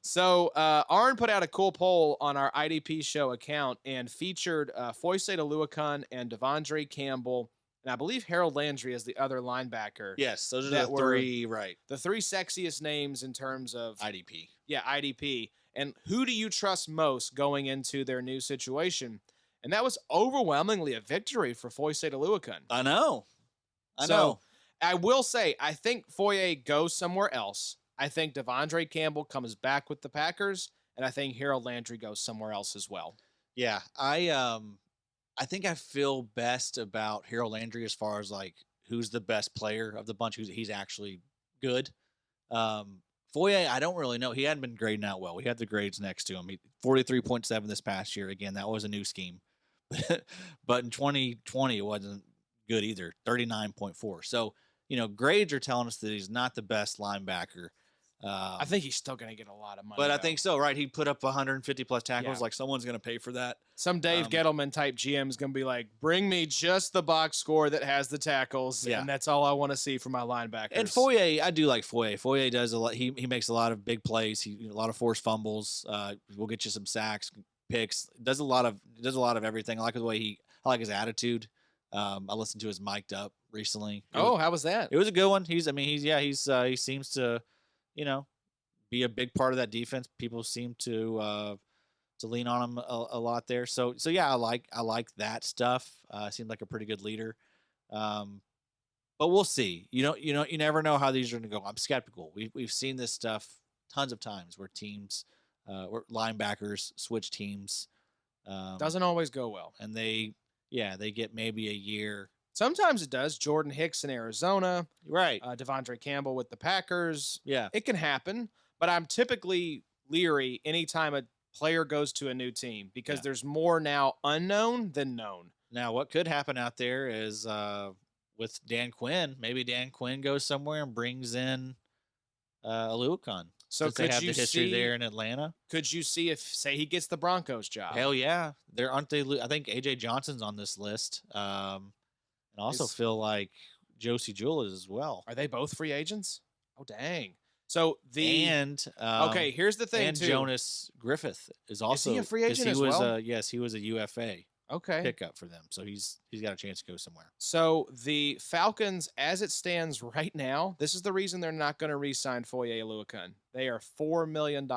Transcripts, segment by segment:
So Arn put out a cool poll on our IDP show account and featured Foyesade Oluokun and Devondre Campbell, and I believe Harold Landry as the other linebacker. Yes, those are That the were three, right? the three sexiest names in terms of IDP. IDP. And who do you trust most going into their new situation? And that was overwhelmingly a victory for Foyesade Oluokun. I know. I So know. I will say, I think Foye goes somewhere else. I think Devondre Campbell comes back with the Packers, and I think Harold Landry goes somewhere else as well. Yeah, I think I feel best about Harold Landry as far as like who's the best player of the bunch. He's actually good. Foye, I don't really know. He hadn't been grading out well. We had the grades next to him. 43.7 this past year. Again, that was a new scheme. But in 2020, it wasn't good either. 39.4. So, grades are telling us that he's not the best linebacker. I think he's still going to get a lot of money. But I though. think so, right? He put up 150 plus tackles. Yeah. Like someone's going to pay for that. Some Dave Gettleman type GM is going to be like, bring me just the box score that has the tackles, and that's all I want to see for my linebackers. And Foye, I do like Foye. Foye does a lot. He makes a lot of big plays. A lot of forced fumbles. Will get you some sacks, picks. Does a lot of everything. I like the way I like his attitude. I listened to his mic'd up recently. How was that? It was a good one. He seems to, be a big part of that defense. People seem to lean on him a lot there. So yeah, I like that stuff. Seemed like a pretty good leader. But we'll see. You never know how these are going to go. I'm skeptical. We've seen this stuff tons of times where teams, or linebackers switch teams. Doesn't always go well. And they get maybe a year. Sometimes it does. Jordan Hicks in Arizona. Right. Devondre Campbell with the Packers. Yeah. It can happen. But I'm typically leery anytime a player goes to a new team because there's more now unknown than known. Now, what could happen out there is with Dan Quinn, maybe Dan Quinn goes somewhere and brings in Oluokun. So they have the history there in Atlanta. Could you see if, say, he gets the Broncos job? Hell yeah. Aren't they? I think AJ Johnson's on this list. And I also feel like Josie Jewell is as well. Are they both free agents? Oh, dang. So okay, here's the thing, and too. Jonas Griffith is also he a free agent as well? Yes, he was a UFA pickup for them, so he's got a chance to go somewhere. So the Falcons, as it stands right now, this is the reason they're not going to re-sign Foye Oluokun. They are $4 million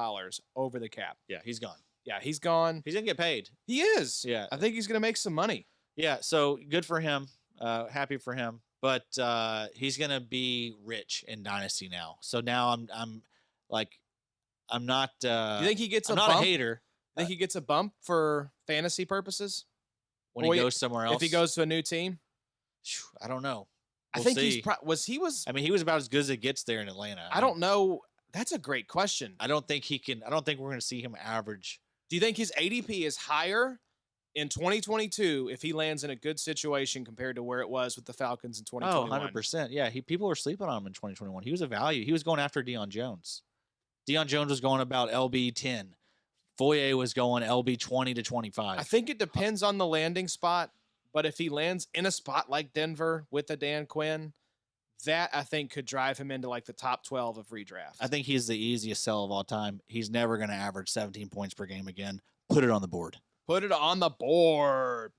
over the cap. Yeah, he's gone. Yeah, he's gone. He's gonna get paid. He is. Yeah, I think he's going to make some money. Yeah, so good for him. Happy for him. But he's gonna be rich in Dynasty now. So now I'm not. You think he gets I'm a not bump? a hater. Think he gets a bump for fantasy purposes when he goes somewhere else? If he goes to a new team, I don't know. I think he's he was. I mean, he was about as good as it gets there in Atlanta. I don't know. That's a great question. I don't think he can. I don't think we're going to see him average. Do you think his ADP is higher in 2022 if he lands in a good situation compared to where it was with the Falcons in 2021? Oh, 100%. Yeah, people were sleeping on him in 2021. He was a value. He was going after Deion Jones. Deion Jones was going about LB 10. Foye was going LB 20 to 25. I think it depends on the landing spot, but if he lands in a spot like Denver with a Dan Quinn, that I think could drive him into like the top 12 of redraft. I think he's the easiest sell of all time. He's never going to average 17 points per game again. Put it on the board. Put it on the board.